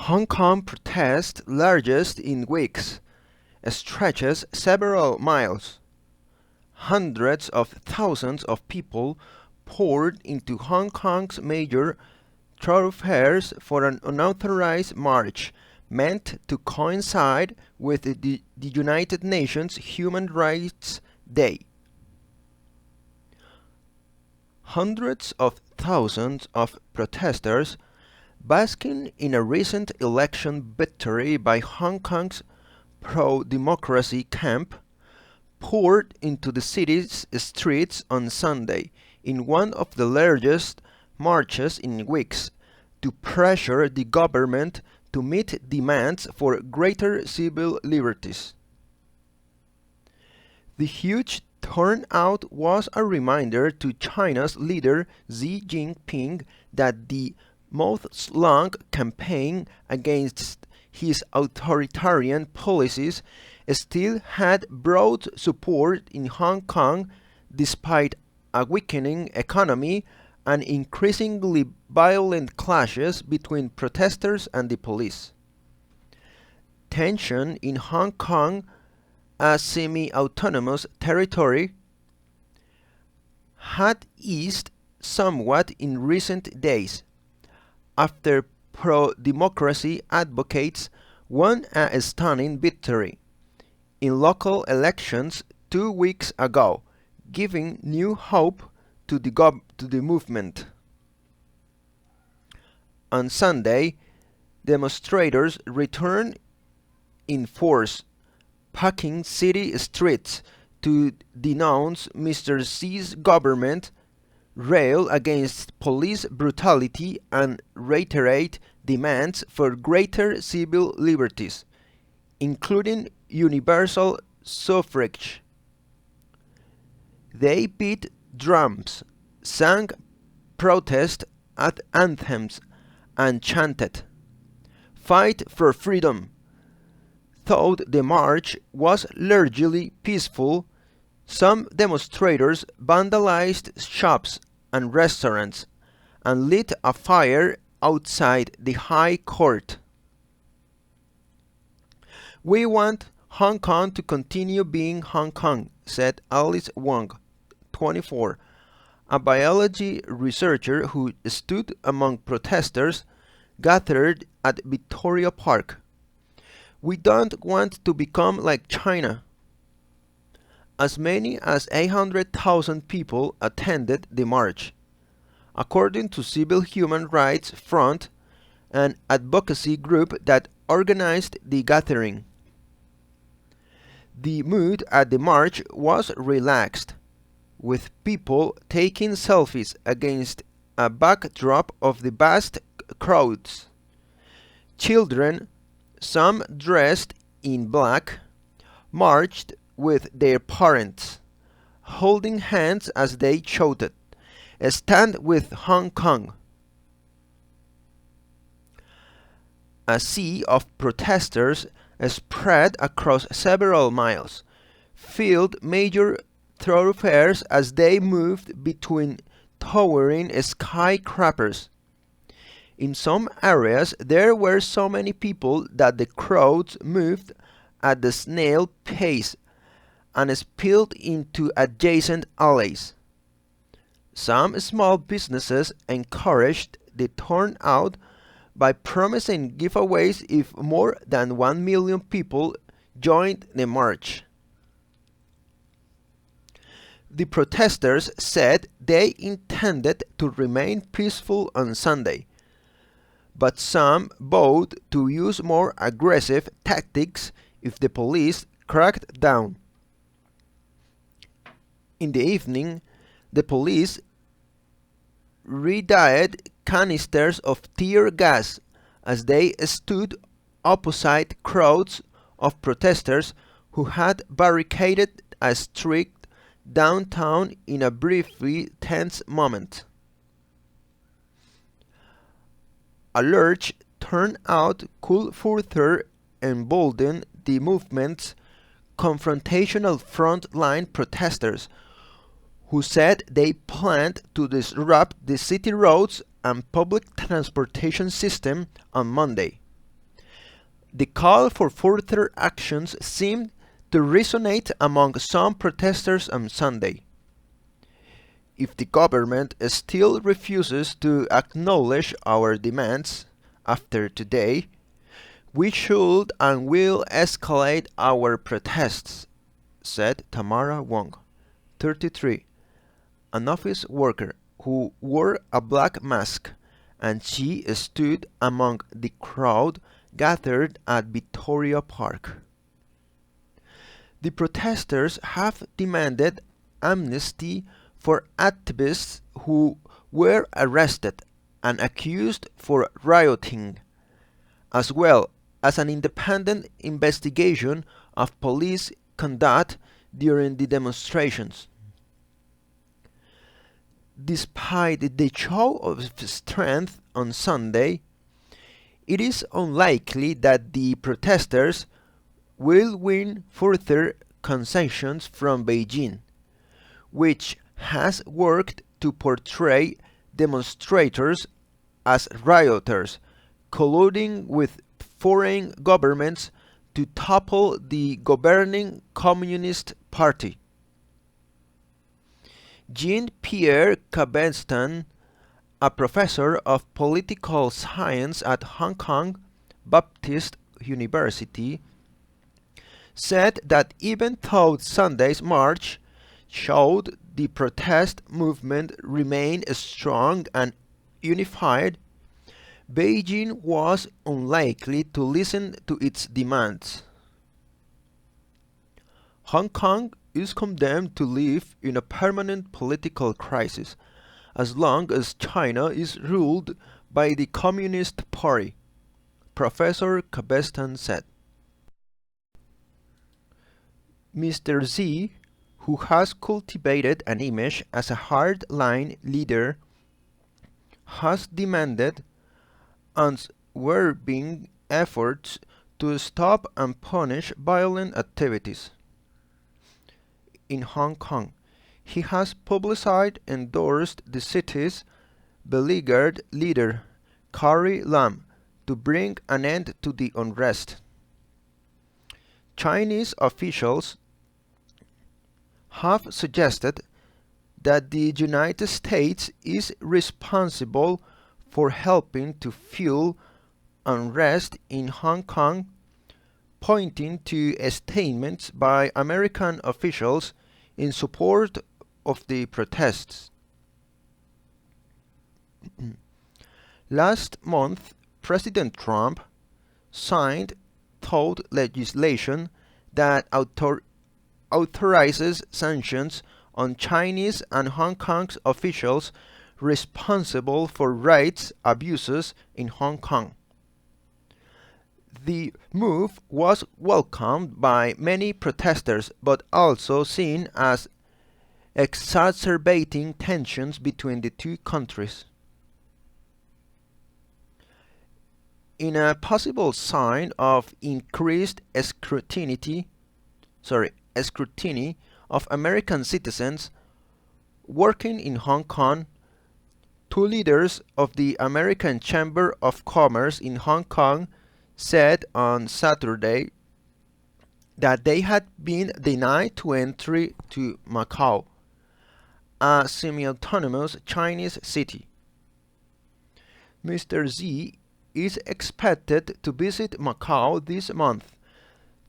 Hong Kong protest, largest in weeks, stretches several miles. Hundreds of thousands of people poured into Hong Kong's major thoroughfares for an unauthorized march meant to coincide with the United Nations Human Rights Day. Hundreds of thousands of protesters, basking in a recent election victory by Hong Kong's pro-democracy camp, poured into the city's streets on Sunday in one of the largest marches in weeks to pressure the government to meet demands for greater civil liberties. The huge turnout was a reminder to China's leader Xi Jinping that the months-long campaign against his authoritarian policies still had broad support in Hong Kong despite a weakening economy and increasingly violent clashes between protesters and the police. Tension in Hong Kong, a semi-autonomous territory, had eased somewhat in recent days, after pro-democracy advocates won a stunning victory in local elections 2 weeks ago, giving new hope to the movement. On Sunday, demonstrators returned in force, packing city streets to denounce Mr. Xi's government, rail against police brutality, and reiterate demands for greater civil liberties, including universal suffrage. They beat drums, sang protest anthems, and chanted, "Fight for freedom." Though the march was largely peaceful, some demonstrators vandalized shops and restaurants and lit a fire outside the High Court. "We want Hong Kong to continue being Hong Kong," said Alice Wong, 24, a biology researcher who stood among protesters gathered at Victoria Park. "We don't want to become like China." As many as 800,000 people attended the march, according to Civil Human Rights Front, an advocacy group that organized the gathering. The mood at the march was relaxed, with people taking selfies against a backdrop of the vast crowds. Children, some dressed in black, marched with their parents, holding hands as they shouted, "Stand with Hong Kong." A sea of protesters spread across several miles, filled major thoroughfares as they moved between towering skyscrapers. In some areas there were so many people that the crowds moved at the snail pace and spilled into adjacent alleys. Some small businesses encouraged the turnout by promising giveaways if more than 1 million people joined the march. The protesters said they intended to remain peaceful on Sunday, but some vowed to use more aggressive tactics if the police cracked down. In the evening, the police readied canisters of tear gas as they stood opposite crowds of protesters who had barricaded a street downtown in a briefly tense moment. A large turnout could further embolden the movement's confrontational front-line protesters, who said they planned to disrupt the city roads and public transportation system on Monday. The call for further actions seemed to resonate among some protesters on Sunday. If the government still refuses to acknowledge our demands after today, we should and will escalate our protests, said Tamara Wong, 33, an office worker who wore a black mask, and she stood among the crowd gathered at Victoria Park. The protesters have demanded amnesty for activists who were arrested and accused for rioting, as well as an independent investigation of police conduct during the demonstrations. Despite the show of strength on Sunday, it is unlikely that the protesters will win further concessions from Beijing, which has worked to portray demonstrators as rioters, colluding with foreign governments to topple the governing Communist Party. Jean-Pierre Cabestan, a professor of political science at Hong Kong Baptist University, said that even though Sunday's march showed the protest movement remained strong and unified, Beijing was unlikely to listen to its demands. Hong Kong is condemned to live in a permanent political crisis as long as China is ruled by the Communist Party, Professor Cabestan said. Mr. Xi, who has cultivated an image as a hard-line leader, has demanded unswerving efforts to stop and punish violent activities. In Hong Kong, he has publicly endorsed the city's beleaguered leader, Carrie Lam, to bring an end to the unrest. Chinese officials have suggested that the United States is responsible for helping to fuel unrest in Hong Kong, pointing to statements by American officials in support of the protests. Last month, President Trump signed thought legislation that authorizes sanctions on Chinese and Hong Kong's officials responsible for rights abuses in Hong Kong. The move was welcomed by many protesters but also seen as exacerbating tensions between the two countries. In a possible sign of increased scrutiny of American citizens working in Hong Kong, two leaders of the American Chamber of Commerce in Hong Kong said on Saturday that they had been denied entry to Macau, a semi-autonomous Chinese city. Mr. Xi is expected to visit Macau this month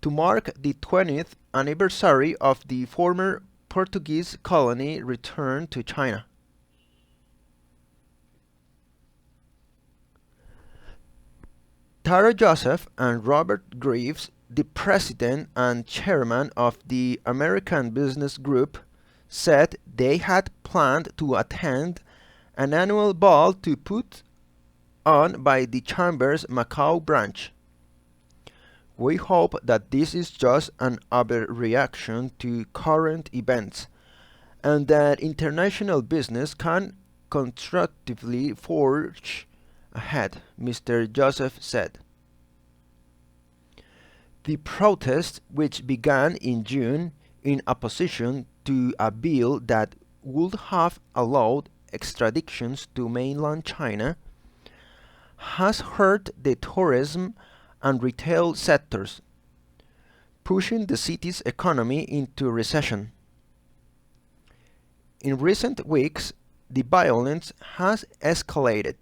to mark the 20th anniversary of the former Portuguese colony return to China. Tara Joseph and Robert Graves, the president and chairman of the American Business Group, said they had planned to attend an annual ball to put on by the Chamber's Macau branch. We hope that this is just an overreaction to current events and that international business can constructively forge ahead, Mr. Joseph said. The protest, which began in June in opposition to a bill that would have allowed extraditions to mainland China, has hurt the tourism and retail sectors, pushing the city's economy into recession. In recent weeks, the violence has escalated,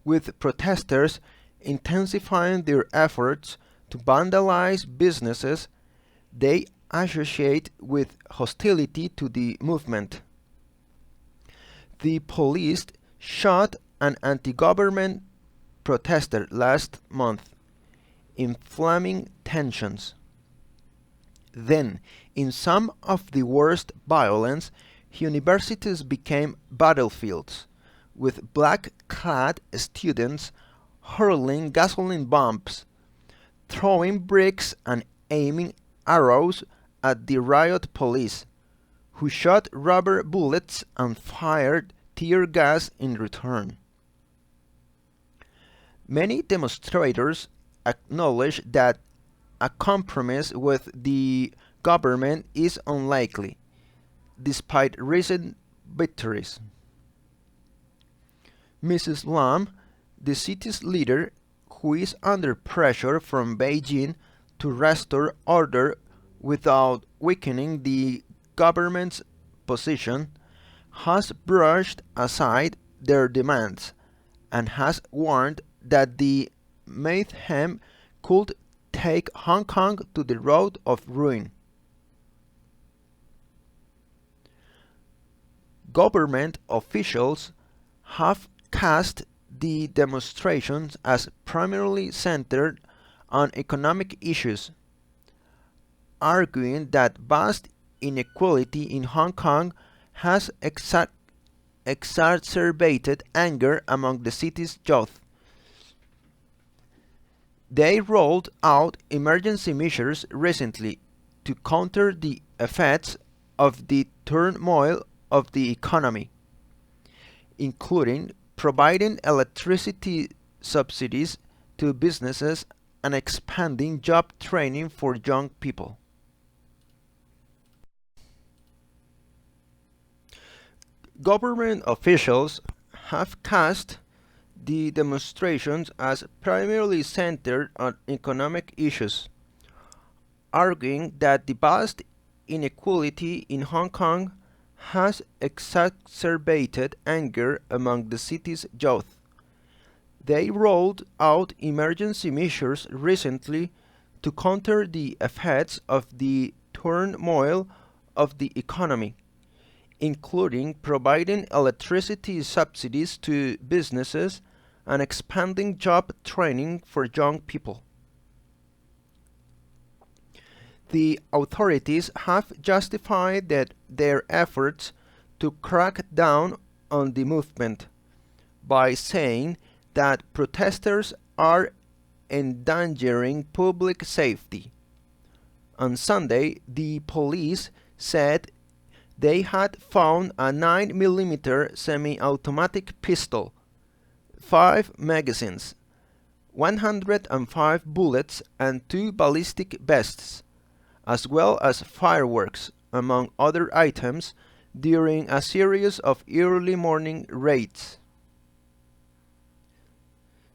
with protesters intensifying their efforts to vandalize businesses they associate with hostility to the movement. The police shot an anti-government protester last month, inflaming tensions. Then, in some of the worst violence, universities became battlefields, with black-clad students hurling gasoline bombs, throwing bricks and aiming arrows at the riot police, who shot rubber bullets and fired tear gas in return. Many demonstrators acknowledge that a compromise with the government is unlikely, despite recent victories. Mrs. Lam, the city's leader, who is under pressure from Beijing to restore order without weakening the government's position, has brushed aside their demands and has warned that the mayhem could take Hong Kong to the road of ruin. Government officials have cast the demonstrations as primarily centered on economic issues, arguing that vast inequality in Hong Kong has exacerbated anger among the city's youth. They rolled out emergency measures recently to counter the effects of the turmoil of the economy, including providing electricity subsidies to businesses and expanding job training for young people. Government officials have cast the demonstrations as primarily centered on economic issues, arguing that the vast inequality in Hong Kong has exacerbated anger among the city's youth. They rolled out emergency measures recently to counter the effects of the turmoil of the economy, including providing electricity subsidies to businesses and expanding job training for young people. The authorities have justified their efforts to crack down on the movement by saying that protesters are endangering public safety. On Sunday, the police said they had found a 9mm semi-automatic pistol, 5 magazines, 105 bullets, and 2 ballistic vests, as well as fireworks, among other items, during a series of early morning raids.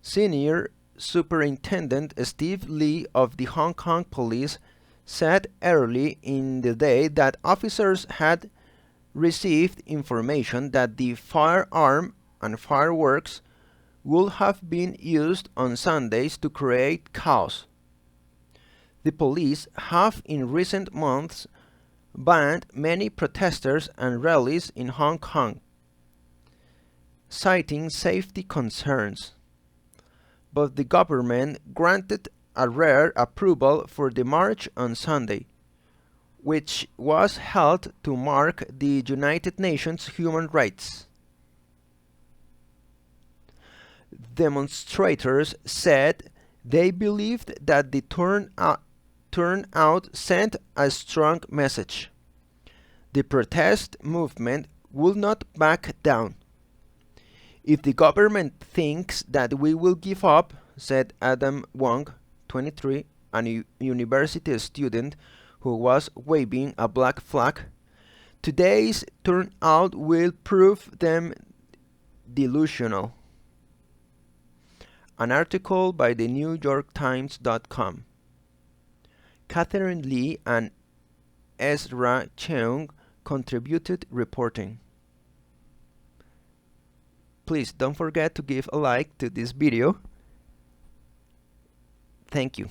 Senior Superintendent Steve Lee of the Hong Kong Police said early in the day that officers had received information that the firearm and fireworks would have been used on Sundays to create chaos. The police have in recent months banned many protesters and rallies in Hong Kong, citing safety concerns. But the government granted a rare approval for the march on Sunday, which was held to mark the United Nations human rights. Demonstrators said they believed that the turnout sent a strong message. The protest movement will not back down. If the government thinks that we will give up, said Adam Wong, 23, a university student who was waving a black flag, today's turnout will prove them delusional. An article by the NewYorkTimes.com. Catherine Lee and Ezra Cheung contributed reporting. Please don't forget to give a like to this video. Thank you.